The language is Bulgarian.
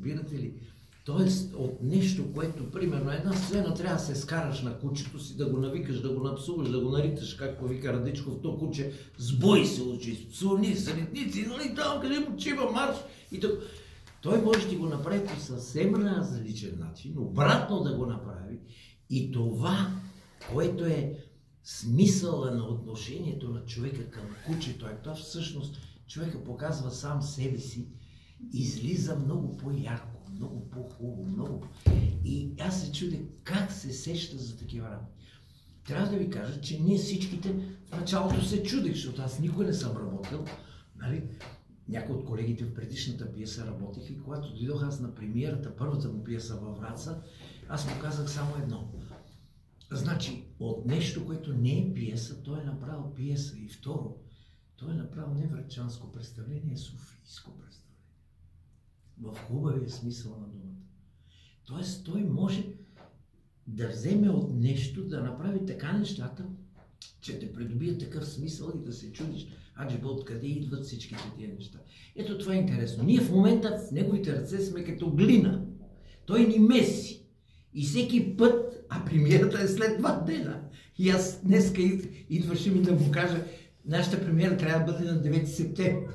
разбирате ли? Тоест от нещо, което, примерно, една сцена трябва да се скараш на кучето си, да го навикаш, да го напсуваш, да го нариташ, както вика Радичков, то куче с бой се учи, псувни, сънитници, нали, там къде му чива марш и така. Той може да ти го направи по съвсем различен начин, обратно да го направи и това, което е смисъла на отношението на човека към кучето, е това всъщност човека показва сам себе си, излиза много по-ярко, много по-хубаво, много. И аз се чудя как се сеща за такива работи. Трябва да ви кажа, че ние всичките в началото се чудих, защото аз никой не съм работил. Нали? Някои от колегите в предишната пиеса работиха и когато дойдох аз на премиерата, първата му пиеса във Враца, аз му казах само едно. Значи, от нещо, което не е пиеса, той е направил пиеса. И второ, той е направил не врачанско представление, а софийско представление. В хубавия смисъл на думата. Тоест, той може да вземе от нещо, да направи така нещата, че те придобие такъв смисъл и да се чудиш, аджеба, откъде идват всичките тия неща. Ето това е интересно. Ние в момента в неговите ръце сме като глина. Той ни меси. И всеки път, а премиерата е след 2 дена. И аз днеска идваше ми да му кажа, нашата премиера трябва да бъде на 9 септември.